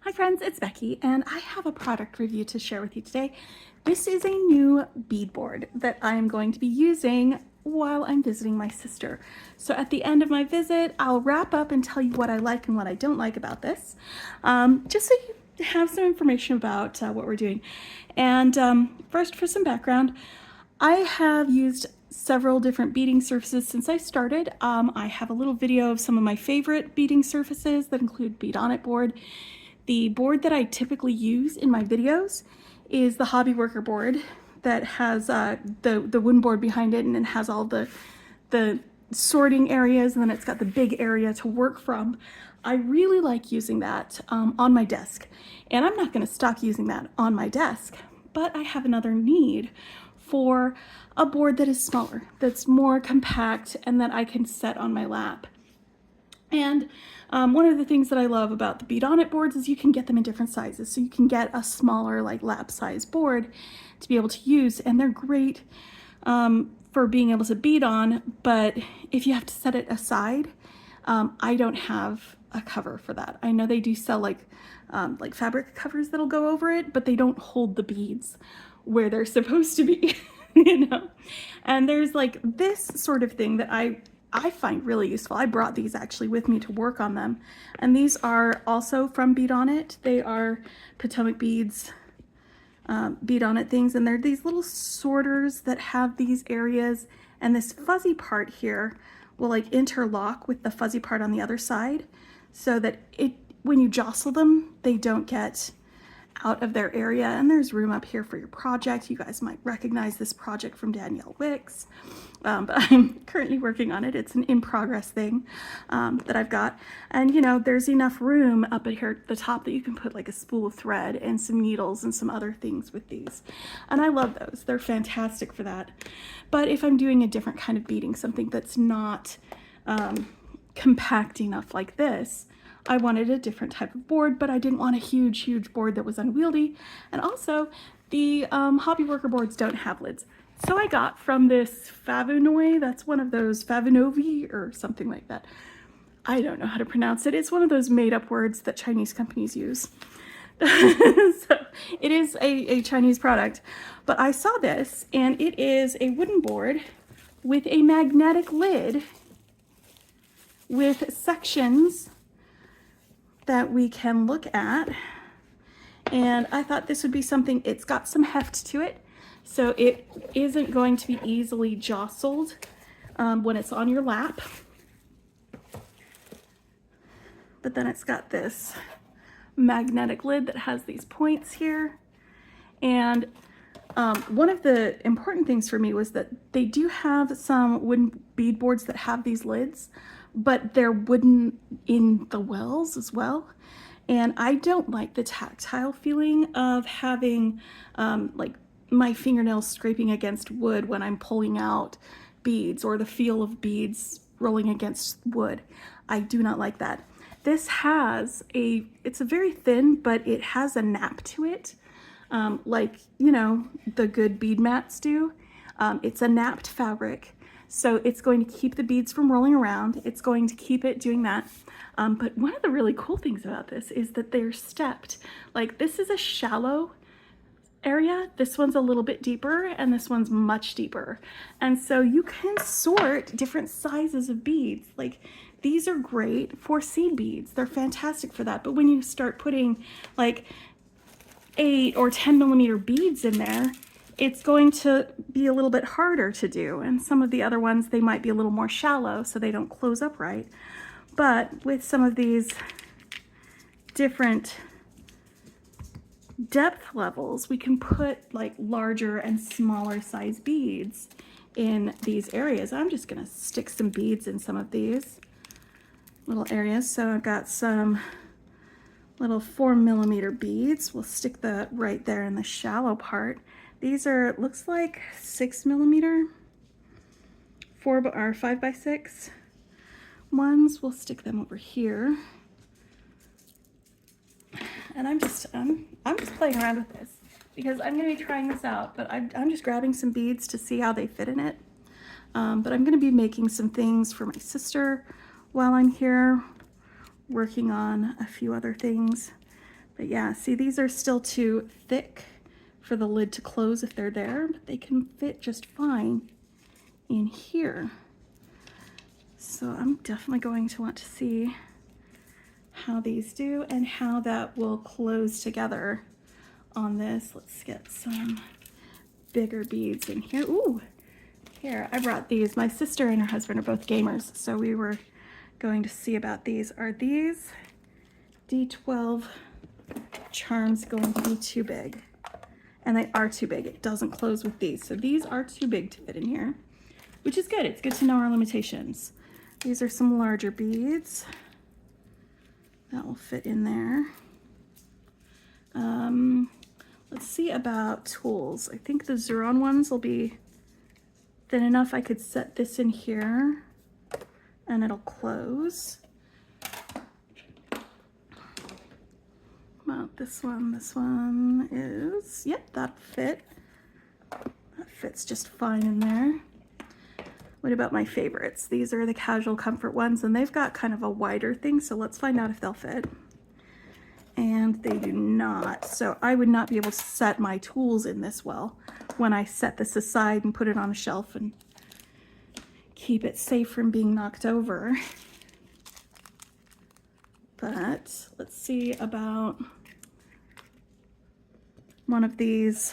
Hi friends, it's Becky and I have a product review to share with you today. This is a new bead board that I am going to be using while I'm visiting my sister. So at the end of my visit, I'll wrap up and tell you what I like and what I don't like about this, just so you have some information about what we're doing. And first, for some background, I have used several different beading surfaces since I started. I have a little video of some of my favorite beading surfaces that include Bead On It board. The board that I typically use in my videos is the Hobby Worker board that has the wooden board behind it, and it has all the sorting areas, and then it's got the big area to work from. I really like using that on my desk, and I'm not going to stop using that on my desk, but I have another need for a board that is smaller, that's more compact, and that I can set on my lap. And one of the things that I love about the Bead On It boards is you can get them in different sizes. So you can get a smaller, like lap size board to be able to use, and they're great for being able to bead on. But if you have to set it aside, I don't have a cover for that. I know they do sell like fabric covers that'll go over it, but they don't hold the beads where they're supposed to be, you know? And there's like this sort of thing that I find really useful. I brought these actually with me to work on them. And these are also from Bead On It. They are Potomac Beads Bead On It things. And they're these little sorters that have these areas. And this fuzzy part here will like interlock with the fuzzy part on the other side, so that when you jostle them, they don't get out of their area. And there's room up here for your project. You guys might recognize this project from Danielle Wicks, but I'm currently working on it. It's an in-progress thing that I've got. And you know, there's enough room up at here at the top that you can put like a spool of thread and some needles and some other things with these. And I love those. They're fantastic for that. But if I'm doing a different kind of beading, something that's not compact enough like this, I wanted a different type of board, but I didn't want a huge board that was unwieldy. And also, the Hobby Worker boards don't have lids. So I got from this Favonouy, that's one of those, Favonouy or something like that. I don't know how to pronounce it. It's one of those made-up words that Chinese companies use. So it is a Chinese product. But I saw this, and it is a wooden board with a magnetic lid with sections that we can look at, and I thought this would be something. It's got some heft to it, so it isn't going to be easily jostled when it's on your lap. But then it's got this magnetic lid that has these points here, and one of the important things for me was that they do have some wooden bead boards that have these lids, but they're wooden in the wells as well. And I don't like the tactile feeling of having like my fingernails scraping against wood when I'm pulling out beads, or the feel of beads rolling against wood. I do not like that. This has it's a very thin, but it has a nap to it, like, you know, the good bead mats do. It's a napped fabric. So it's going to keep the beads from rolling around. It's going to keep it doing that. But one of the really cool things about this is that they're stepped. Like, this is a shallow area. This one's a little bit deeper, and this one's much deeper. And so you can sort different sizes of beads. Like, these are great for seed beads. They're fantastic for that. But when you start putting like 8 or 10 millimeter beads in there, it's going to be a little bit harder to do. And some of the other ones, they might be a little more shallow, so they don't close up right. But with some of these different depth levels, we can put like larger and smaller size beads in these areas. I'm just gonna stick some beads in some of these little areas. So I've got some little 4 millimeter beads. We'll stick that right there in the shallow part. These are, it looks like 6 millimeter, 5 by 6 ones. We'll stick them over here. And I'm just playing around with this because I'm going to be trying this out, but I'm just grabbing some beads to see how they fit in it. But I'm going to be making some things for my sister while I'm here, working on a few other things But yeah, see, these are still too thick for the lid to close if they're there, but they can fit just fine in here. So I'm definitely going to want to see how these do and how that will close together on this. Let's get some bigger beads in here. Ooh, here, I brought these. My sister and her husband are both gamers, so we were going to see about these. Are these D12 charms going to be too big? And they are too big. It doesn't close with these. So these are too big to fit in here, which is good. It's good to know our limitations. These are some larger beads that will fit in there. Let's see about tools. I think the Xuron ones will be thin enough. I could set this in here and it'll close. About this one is, yep, that fit. That fits just fine in there. What about my favorites? These are the casual comfort ones, and they've got kind of a wider thing, so let's find out if they'll fit. And they do not. So I would not be able to set my tools in this well when I set this aside and put it on a shelf and keep it safe from being knocked over. But let's see about one of these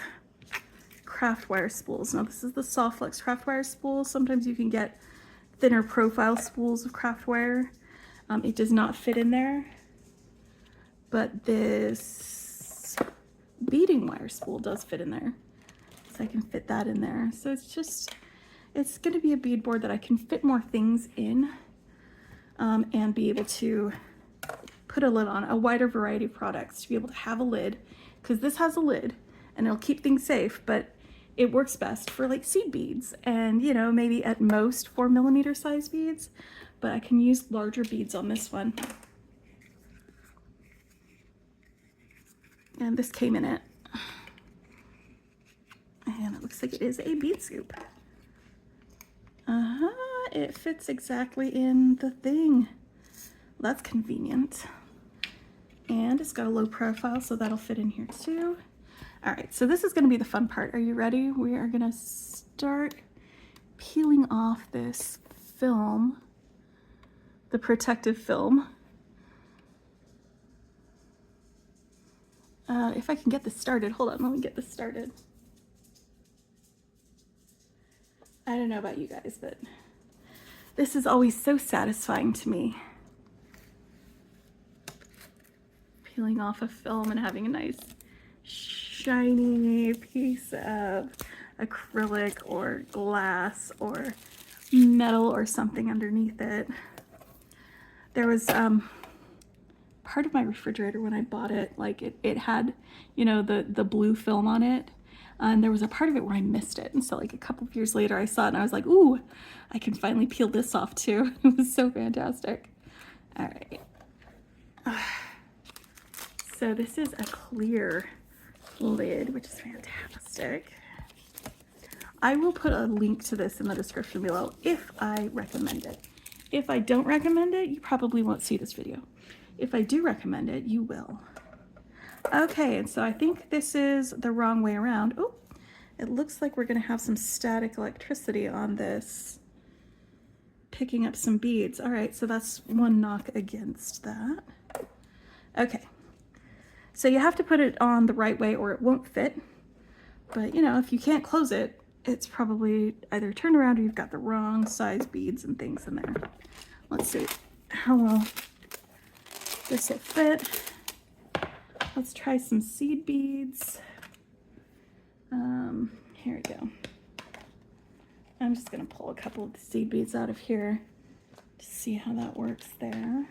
craft wire spools. Now this is the Soft Flex craft wire spool. Sometimes you can get thinner profile spools of craft wire. It does not fit in there, but this beading wire spool does fit in there. So I can fit that in there. So it's gonna be a beadboard that I can fit more things in and be able to put a lid on, a wider variety of products to be able to have a lid, because this has a lid and it'll keep things safe, but it works best for like seed beads and, you know, maybe at most 4mm size beads, but I can use larger beads on this one. And this came in it. And it looks like it is a bead scoop. It fits exactly in the thing. That's convenient. And it's got a low profile, so that'll fit in here too. All right, so this is gonna be the fun part. Are you ready? We are gonna start peeling off this film, the protective film. If I can get this started, hold on, let me get this started. I don't know about you guys, but this is always so satisfying to me. Peeling off a film and having a nice shiny piece of acrylic or glass or metal or something underneath it. There was part of my refrigerator when I bought it, like it had, you know, the blue film on it, and there was a part of it where I missed it, and so like a couple of years later I saw it and I was like, ooh, I can finally peel this off too. It was so fantastic. All right. So this is a clear lid, which is fantastic. I will put a link to this in the description below if I recommend it. If I don't recommend it, you probably won't see this video. If I do recommend it, you will. Okay, and so I think this is the wrong way around. Oh, it looks like we're gonna have some static electricity on this, picking up some beads. All right, so that's one knock against that. Okay, so you have to put it on the right way or it won't fit. But you know, if you can't close it, it's probably either turned around or you've got the wrong size beads and things in there. Let's see, how well this will fit. Let's try some seed beads. Here we go. I'm just gonna pull a couple of the seed beads out of here to see how that works there.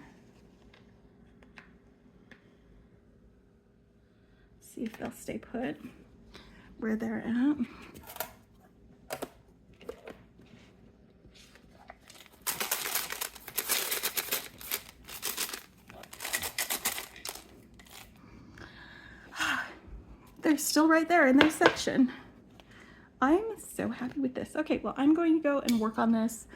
See if they'll stay put where they're at. They're still right there in their section. I'm so happy with this. Okay, well, I'm going to go and work on this,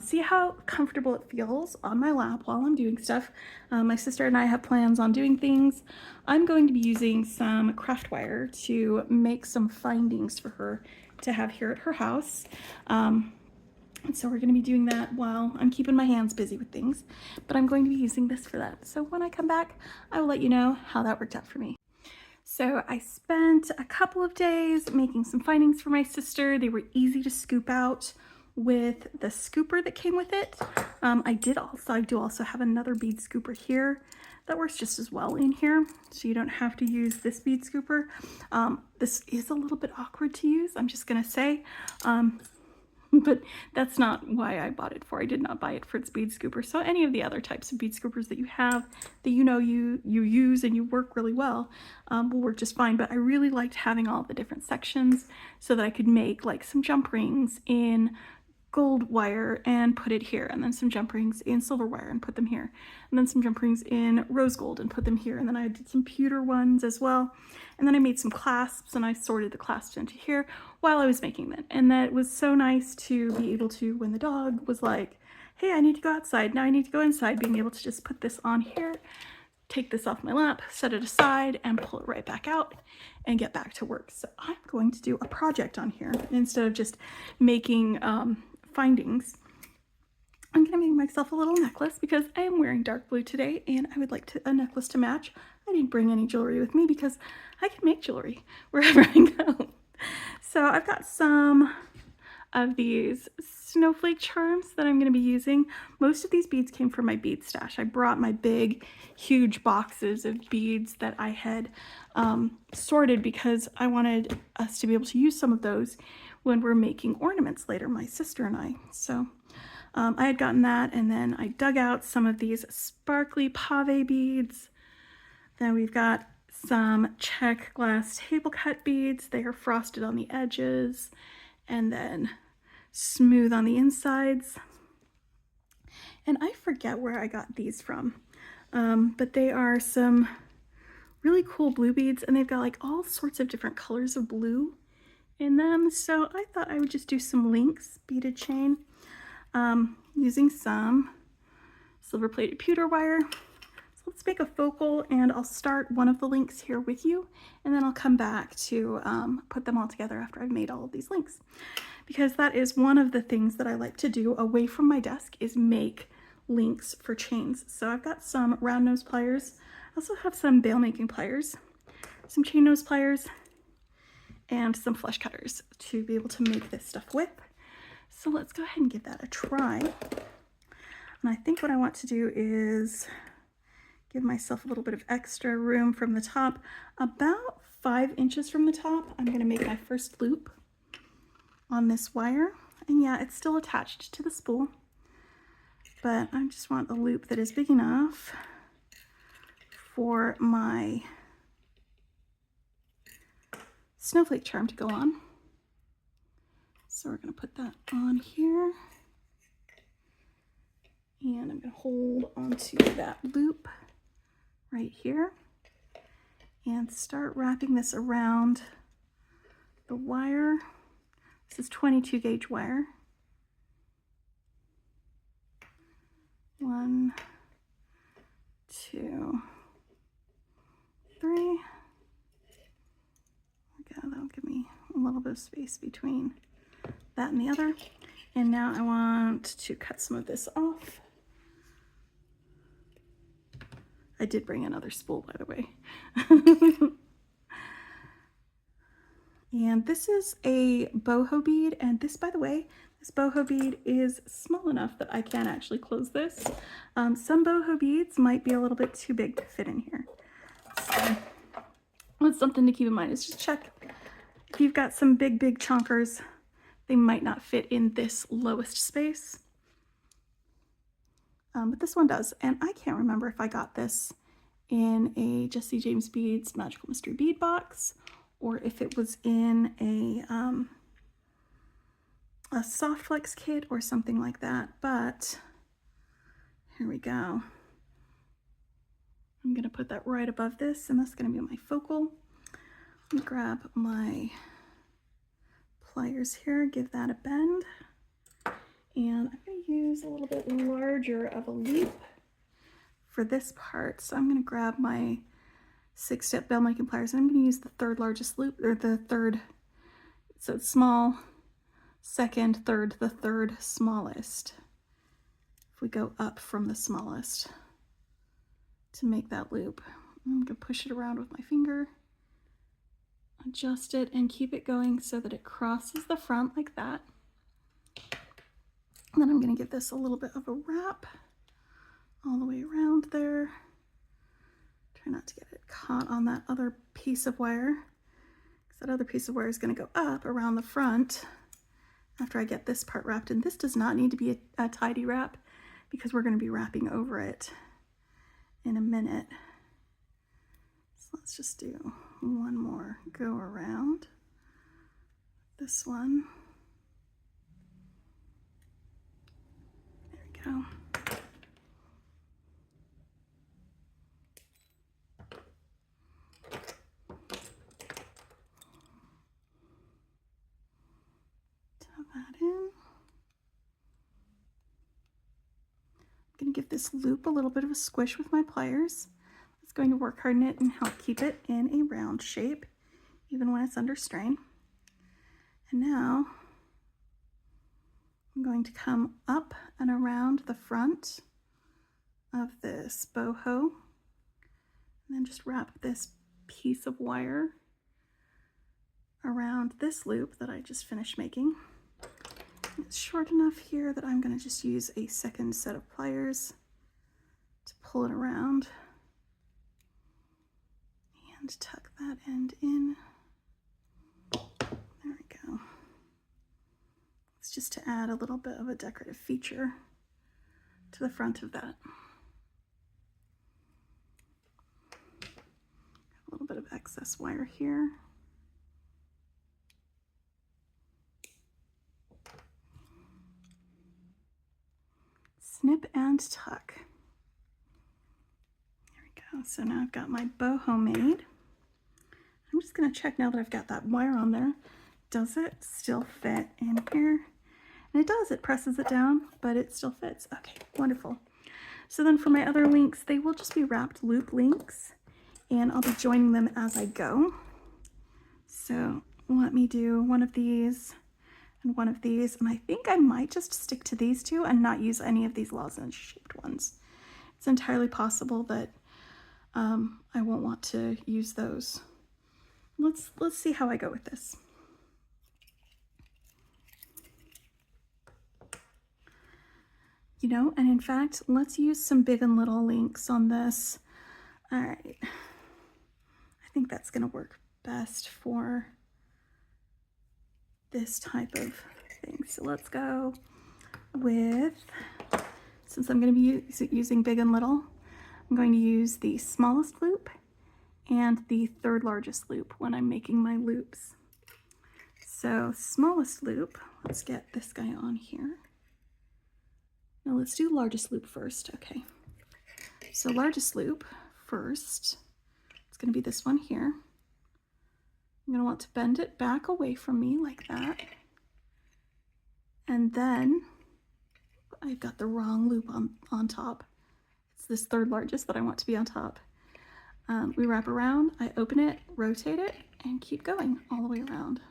see how comfortable it feels on my lap while I'm doing stuff. My sister and I have plans on doing things. I'm going to be using some craft wire to make some findings for her to have here at her house. And so we're going to be doing that while I'm keeping my hands busy with things, but I'm going to be using this for that. So when I come back, I will let you know how that worked out for me. So I spent a couple of days making some findings for my sister. They were easy to scoop out with the scooper that came with it. I do also have another bead scooper here that works just as well in here, so you don't have to use this bead scooper. This is a little bit awkward to use, I'm just gonna say. But that's not why I bought it for. I did not buy it for its bead scooper. So any of the other types of bead scoopers that you have that you use and you work really well will work just fine. But I really liked having all the different sections so that I could make like some jump rings in gold wire and put it here, and then some jump rings in silver wire and put them here, and then some jump rings in rose gold and put them here, and then I did some pewter ones as well, and then I made some clasps and I sorted the clasps into here while I was making them. And that was so nice to be able to, when the dog was like, hey, I need to go outside, now I need to go inside, being able to just put this on here, take this off my lap, set it aside, and pull it right back out and get back to work. So I'm going to do a project on here instead of just making findings. I'm gonna make myself a little necklace because I am wearing dark blue today and I would like a necklace to match. I didn't bring any jewelry with me because I can make jewelry wherever I go. So I've got some of these snowflake charms that I'm going to be using. Most of these beads came from my bead stash. I brought my big, huge boxes of beads that I had sorted because I wanted us to be able to use some of those when we're making ornaments later, my sister and I. So I had gotten that, and then I dug out some of these sparkly pave beads. Then we've got some check glass table cut beads. They are frosted on the edges and then smooth on the insides. And I forget where I got these from, but they are some really cool blue beads, and they've got like all sorts of different colors of blue in them. So I thought I would just do some links beaded chain using some silver plated pewter wire. So let's make a focal, and I'll start one of the links here with you, and then I'll come back to put them all together after I've made all of these links, because that is one of the things that I like to do away from my desk, is make links for chains. So I've got some round nose pliers. I also have some bail making pliers, some chain nose pliers, and some flesh cutters to be able to make this stuff with. So let's go ahead and give that a try. And I think what I want to do is give myself a little bit of extra room from the top. About 5 inches from the top, I'm going to make my first loop on this wire. And yeah, it's still attached to the spool, but I just want a loop that is big enough for my snowflake charm to go on. So we're going to put that on here, and I'm going to hold onto that loop right here and start wrapping this around the wire. This is 22 gauge wire. 1, 2, 3. Okay, that'll give me a little bit of space between that and the other. And now I want to cut some of this off. I did bring another spool, by the way. And this is a boho bead, and this, by the way, this boho bead is small enough that I can actually close this. Some boho beads might be a little bit too big to fit in here. So that's something to keep in mind, is just check if you've got some big chonkers, they might not fit in this lowest space. But this one does, and I can't remember if I got this in a Jessie James Beads Magical Mystery Bead box, or if it was in a soft flex kit or something like that. But here we go. I'm gonna put that right above this, and that's gonna be my focal. Let me grab my pliers here, give that a bend. And I'm going to use a little bit larger of a loop for this part. So I'm going to grab my 6-step bell making pliers, and I'm going to use the third largest loop, or the third, so it's small, second, third, the third smallest. If we go up from the smallest to make that loop, I'm going to push it around with my finger, adjust it, and keep it going so that it crosses the front like that. And then I'm going to give this a little bit of a wrap all the way around there. Try not to get it caught on that other piece of wire, because that other piece of wire is going to go up around the front after I get this part wrapped. And this does not need to be a tidy wrap, because we're going to be wrapping over it in a minute. So let's just do one more go around this one. There we go. Tap that in. I'm going to give this loop a little bit of a squish with my pliers. It's going to work harden it and help keep it in a round shape, even when it's under strain. And now I'm going to come up and around the front of this boho, and then just wrap this piece of wire around this loop that I just finished making. It's short enough here that I'm going to just use a second set of pliers to pull it around and tuck that end in. There we go. It's just to add a little bit of a decorative feature to the front of that. A little bit of excess wire here. Snip and tuck. There we go. So now I've got my boho made. I'm just going to check now that I've got that wire on there. Does it still fit in here? And it does. It presses it down, but it still fits. Okay, wonderful. So then for my other links, they will just be wrapped loop links, and I'll be joining them as I go. So let me do one of these and one of these, and I think I might just stick to these two and not use any of these lozenge shaped ones. It's entirely possible that I won't want to use those. Let's see how I go with this. You know, and in fact, let's use some big and little links on this. All right, I think that's going to work best for this type of thing. So let's go with, since I'm going to be using big and little, I'm going to use the smallest loop and the third largest loop when I'm making my loops. So smallest loop, let's get this guy on here. Now let's do largest loop first. Okay, so largest loop first, it's going to be this one here. I'm going to want to bend it back away from me like that. And then I've got the wrong loop on top. It's this third largest that I want to be on top. We wrap around, I open it, rotate it, and keep going all the way around.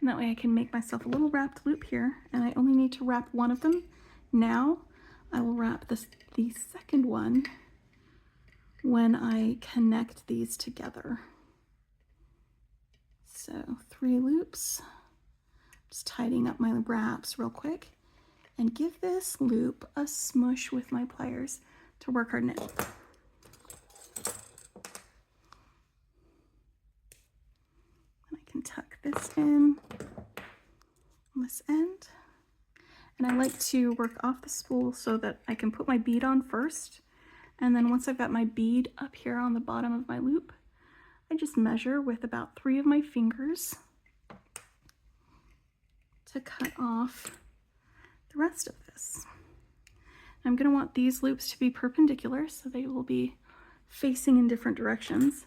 And that way I can make myself a little wrapped loop here, and I only need to wrap one of them. Now I will wrap the second one when I connect these together. So 3 loops, just tidying up my wraps real quick, and give this loop a smush with my pliers to work harden it. And I can tuck this in on this end. And I like to work off the spool so that I can put my bead on first. And then once I've got my bead up here on the bottom of my loop, I just measure with about 3 of my fingers to cut off the rest of this. I'm going to want these loops to be perpendicular, so they will be facing in different directions.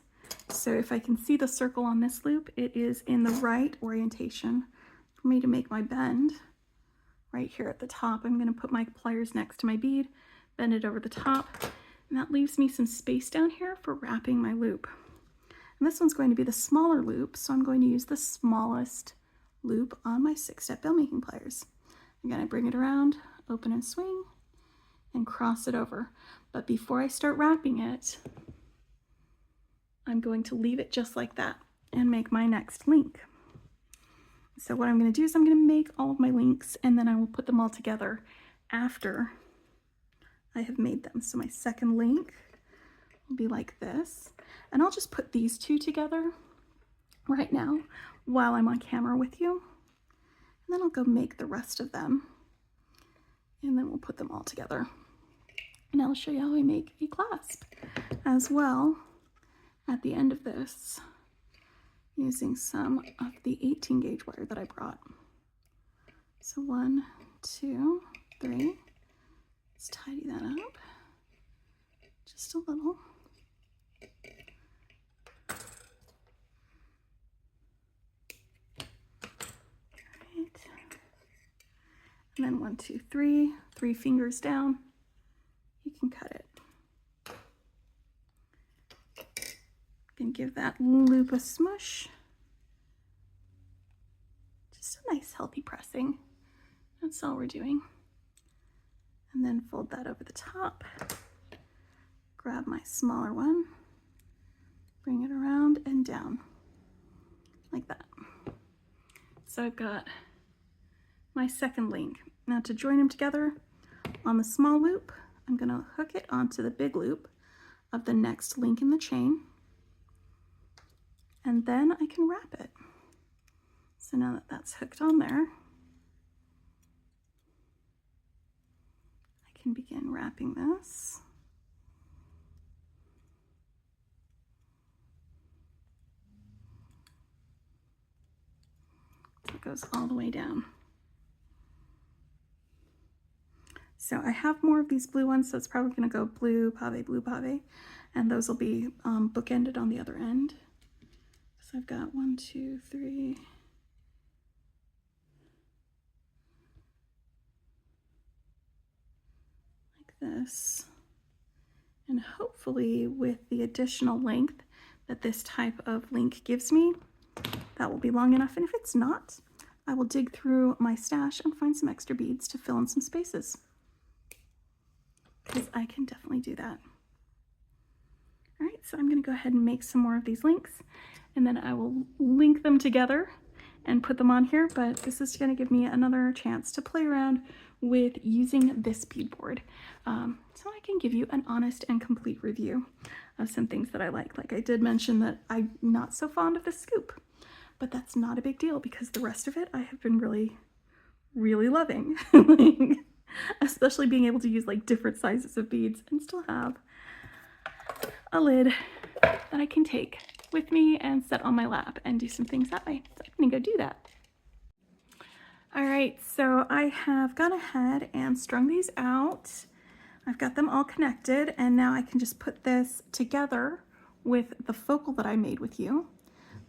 So if I can see the circle on this loop, it is in the right orientation for me to make my bend right here at the top. I'm going to put my pliers next to my bead, bend it over the top, and that leaves me some space down here for wrapping my loop. And this one's going to be the smaller loop, so I'm going to use the smallest loop on my 6-step bell making pliers. I'm going to bring it around, open and swing, and cross it over. But before I start wrapping it, I'm going to leave it just like that and make my next link. So what I'm going to do is I'm going to make all of my links, and then I will put them all together after I have made them. So my second link will be like this, and I'll just put these two together right now while I'm on camera with you, and then I'll go make the rest of them, and then we'll put them all together. And I'll show you how I make a clasp as well at the end of this, using some of the 18 gauge wire that I brought. So 1, 2, 3. Let's tidy that up just a little. Right. And then 1, 2, 3, 3 fingers down. You can cut it. And give that loop a smush. Just a nice healthy pressing. That's all we're doing. And then fold that over the top. Grab my smaller one. Bring it around and down. Like that. So I've got my second link. Now to join them together on the small loop, I'm going to hook it onto the big loop of the next link in the chain. And then I can wrap it. So now that that's hooked on there, I can begin wrapping this. So it goes all the way down. So I have more of these blue ones, so it's probably going to go blue, pave, and those will be bookended on the other end. So I've got 1, 2, 3. Like this. And hopefully with the additional length that this type of link gives me, that will be long enough. And if it's not, I will dig through my stash and find some extra beads to fill in some spaces, because I can definitely do that. All right, so I'm going to go ahead and make some more of these links, and then I will link them together and put them on here, but this is going to give me another chance to play around with using this beadboard, so I can give you an honest and complete review of some things that I like. Like I did mention that I'm not so fond of the scoop, but that's not a big deal because the rest of it I have been really, really loving. Especially being able to use like different sizes of beads and still have a lid that I can take with me and set on my lap and do some things that way. So I'm gonna go do that. All right, so I have gone ahead and strung these out. I've got them all connected, and now I can just put this together with the focal that I made with you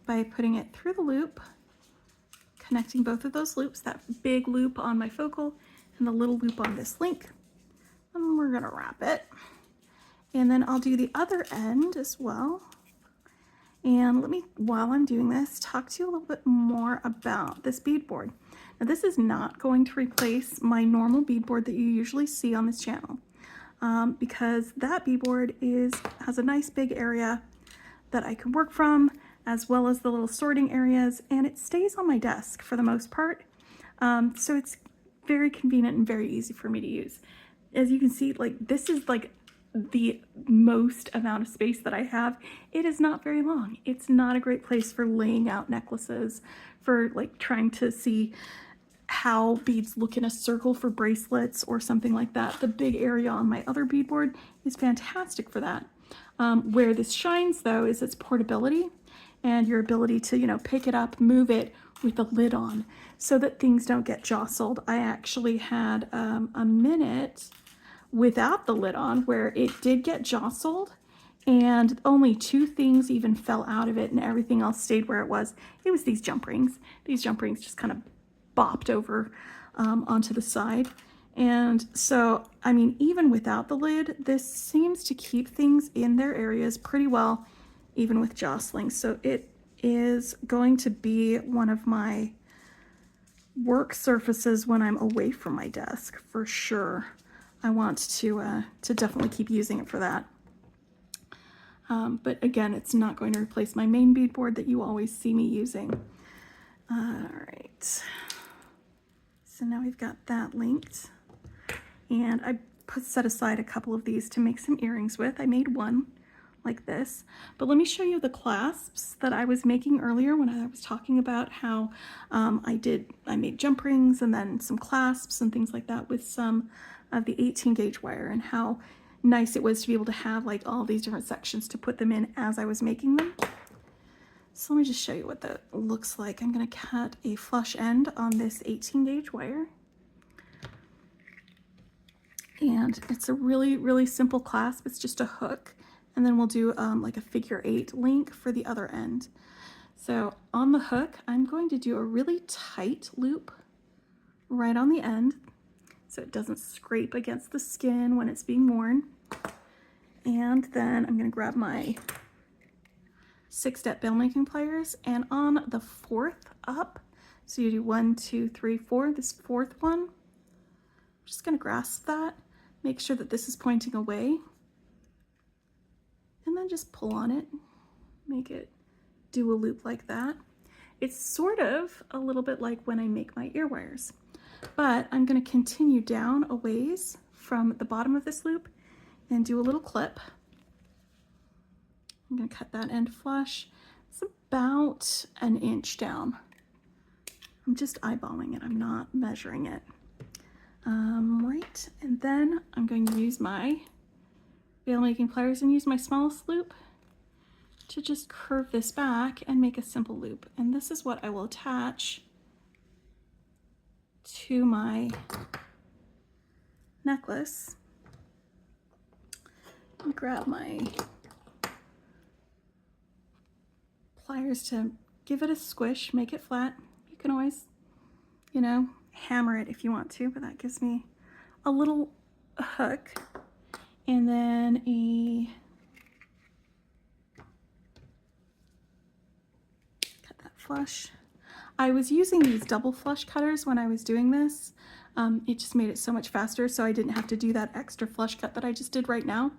by putting it through the loop, connecting both of those loops, that big loop on my focal and the little loop on this link. And we're gonna wrap it. And then I'll do the other end as well. And let me, while I'm doing this, talk to you a little bit more about this beadboard. Now this is not going to replace my normal beadboard that you usually see on this channel, because that beadboard has a nice big area that I can work from, as well as the little sorting areas, and it stays on my desk for the most part. So it's very convenient and very easy for me to use. As you can see, like this is like the most amount of space that I have. It is not very long. It's not a great place for laying out necklaces, for like trying to see how beads look in a circle for bracelets or something like that. The big area on my other beadboard is fantastic for that. Where this shines though is its portability and your ability to, you know, pick it up, move it with the lid on so that things don't get jostled. I actually had a minute without the lid on where it did get jostled and only 2 things even fell out of it and everything else stayed where it was. It was these jump rings. These jump rings just kind of bopped over onto the side. And so, I mean, even without the lid, this seems to keep things in their areas pretty well, even with jostling. So it is going to be one of my work surfaces when I'm away from my desk, for sure. I want to definitely keep using it for that. But again, it's not going to replace my main beadboard that you always see me using. All right. So now we've got that linked. And I set aside a couple of these to make some earrings with. I made one like this. But let me show you the clasps that I was making earlier when I was talking about how I made jump rings and then some clasps and things like that with some of the 18 gauge wire, and how nice it was to be able to have like all these different sections to put them in as I was making them. So let me just show you what that looks like. I'm going to cut a flush end on this 18 gauge wire. And it's a really, really simple clasp. It's just a hook. And then we'll do like a figure 8 link for the other end. So on the hook, I'm going to do a really tight loop right on the end so it doesn't scrape against the skin when it's being worn. And then I'm going to grab my 6-step bail making pliers, and on the 4th up, so you do 1, 2, 3, 4, this 4th one, I'm just going to grasp that, make sure that this is pointing away, and then just pull on it, make it do a loop like that. It's sort of a little bit like when I make my ear wires, but I'm going to continue down a ways from the bottom of this loop and do a little clip. I'm going to cut that end flush. It's about an inch down. I'm just eyeballing it. I'm not measuring it. Right, and then I'm going to use my bail making pliers and use my smallest loop to just curve this back and make a simple loop. And this is what I will attach to my necklace. Grab my pliers to give it a squish, make it flat. You can always, you know, hammer it if you want to, but that gives me a little hook. And then cut that flush. I was using these double flush cutters when I was doing this. It just made it so much faster, so I didn't have to do that extra flush cut that I just did right now.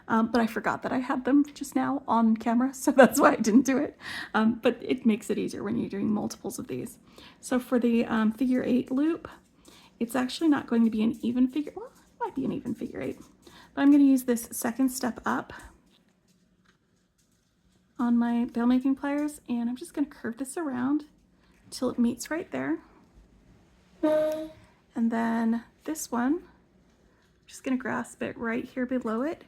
But I forgot that I had them just now on camera, so that's why I didn't do it. But it makes it easier when you're doing multiples of these. So for the figure 8 loop, it's actually not going to be an even figure, well, it might be an even figure 8. But I'm going to use this 2nd step up on my bail making pliers, and I'm just going to curve this around till it meets right there. And then this one, I'm just going to grasp it right here below it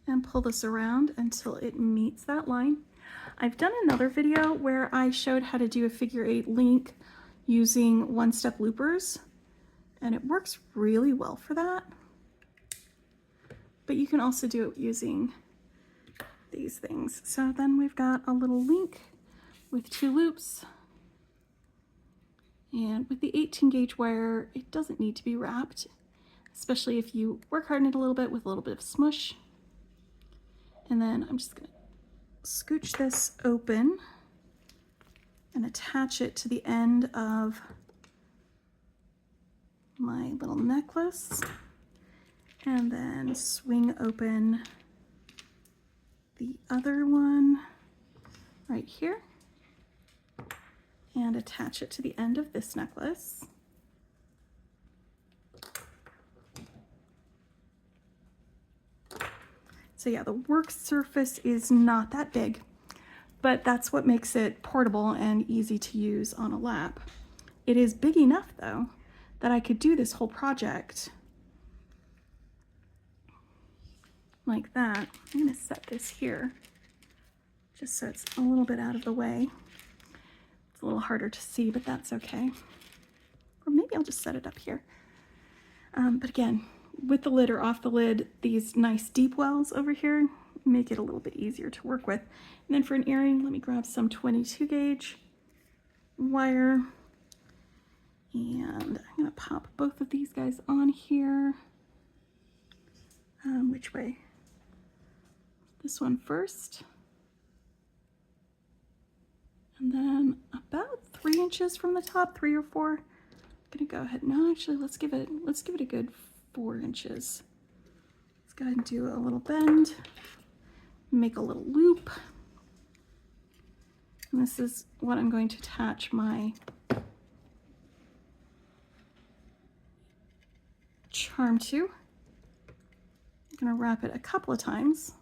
and pull this around until it meets that line. I've done another video where I showed how to do a figure 8 link using 1-step loopers, and it works really well for that. But you can also do it using these things. So then we've got a little link with 2 loops. And with the 18 gauge wire, it doesn't need to be wrapped, especially if you work hard on it a little bit with a little bit of smush. And then I'm just going to scooch this open and attach it to the end of my little necklace, and then swing open the other one right here and attach it to the end of this necklace. So yeah, the work surface is not that big, but that's what makes it portable and easy to use on a lap. It is big enough though that I could do this whole project like that. I'm going to set this here just so it's a little bit out of the way. It's a little harder to see, but that's okay. Or maybe I'll just set it up here. But again, with the lid or off the lid, these nice deep wells over here make it a little bit easier to work with. And then for an earring, let me grab some 22 gauge wire And I'm gonna pop both of these guys on here. Which way? This one first. And then about 3 inches from the top, 3 or 4. I'm gonna go ahead. No, actually, let's give it a good 4 inches. Let's go ahead and do a little bend, make a little loop. And this is what I'm going to attach my charm to. I'm gonna wrap it a couple of times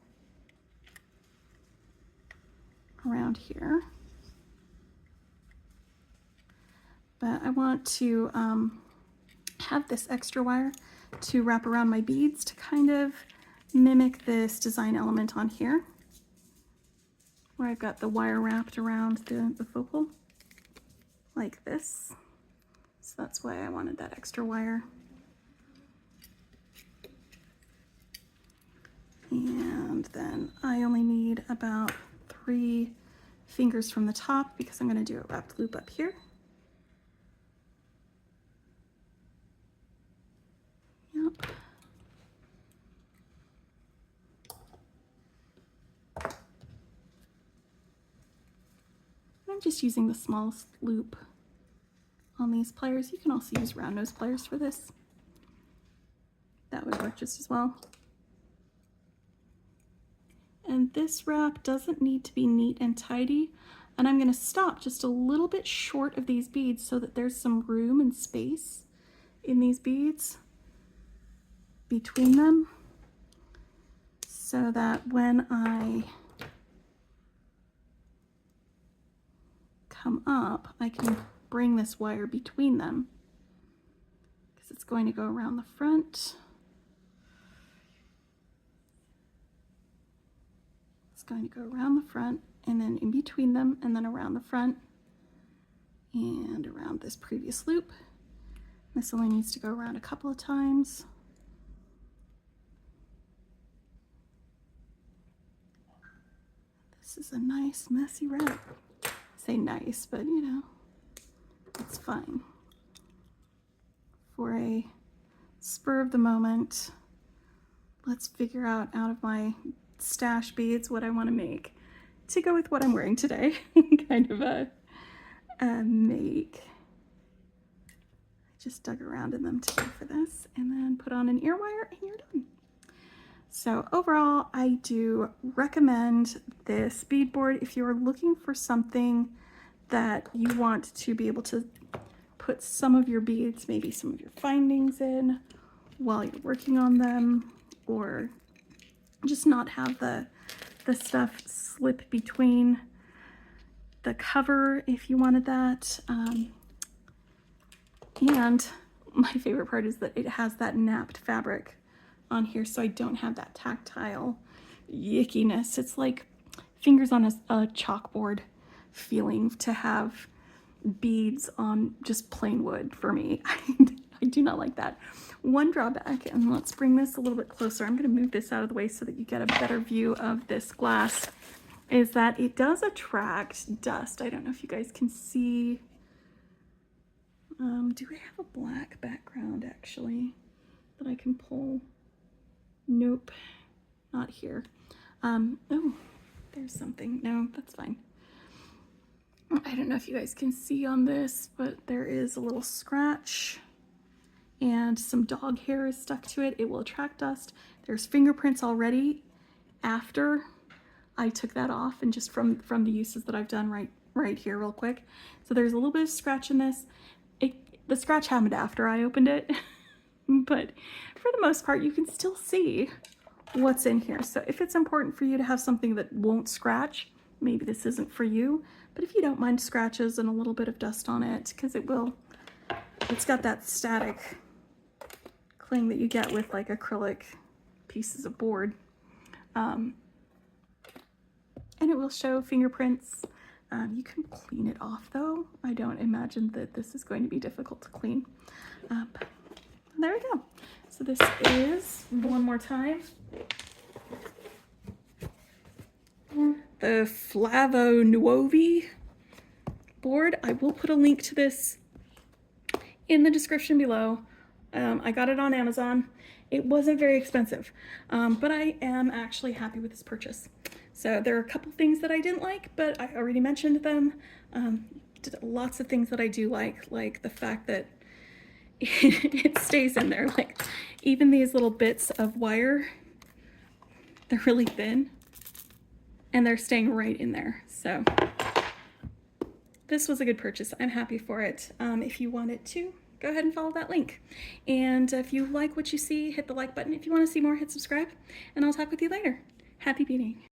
around here. But I want to have this extra wire to wrap around my beads to kind of mimic this design element on here, where I've got the wire wrapped around the focal, like this. So that's why I wanted that extra wire. And then I only need about 3 fingers from the top because I'm going to do a wrapped loop up here. Yep. I'm just using the smallest loop on these pliers. You can also use round nose pliers for this. That would work just as well. And this wrap doesn't need to be neat and tidy. And I'm going to stop just a little bit short of these beads so that there's some room and space in these beads between them, so that when I come up, I can bring this wire between them, because it's going to go around the front. It's going to go around the front and then in between them and then around the front and around this previous loop. This only needs to go around a couple of times. This is a nice messy wrap. I say nice, but you know, it's fine. For a spur of the moment, let's figure out of my stash beads what I want to make to go with what I'm wearing today. Kind of a make. I just dug around in them today for this, and then put on an ear wire and you're done. So overall, I do recommend this beadboard if you're looking for something that you want to be able to put some of your beads, maybe some of your findings in while you're working on them, or just not have the stuff slip between the cover if you wanted that. And my favorite part is that it has that napped fabric on here, so I don't have that tactile yickiness. It's like fingers on a chalkboard feeling to have beads on just plain wood for me. I do not like that. One drawback, and let's bring this a little bit closer. I'm going to move this out of the way so that you get a better view of this glass, is that it does attract dust. I don't know if you guys can see. Do I have a black background actually that I can pull? Nope, not here. Oh, there's something. No, that's fine. I don't know if you guys can see on this, but there is a little scratch and some dog hair is stuck to it. It will attract dust. There's fingerprints already after I took that off, and just from the uses that I've done right here real quick. So there's a little bit of scratch in this. The scratch happened after I opened it, but for the most part, you can still see what's in here. So if it's important for you to have something that won't scratch, maybe this isn't for you. But if you don't mind scratches and a little bit of dust on it, because it's got that static cling that you get with like acrylic pieces of board. And it will show fingerprints. You can clean it off though. I don't imagine that this is going to be difficult to clean. There we go. So this is, one more time, the Favonouy board. I will put a link to this in the description below. I got it on Amazon. It wasn't very expensive, but I am actually happy with this purchase. So there are a couple things that I didn't like, but I already mentioned them. Lots of things that I do like the fact that it stays in there. Like even these little bits of wire, they're really thin and they're staying right in there. So this was a good purchase. I'm happy for it. If you want it to, go ahead and follow that link. And if you like what you see, hit the like button. If you want to see more, hit subscribe, and I'll talk with you later. Happy beading.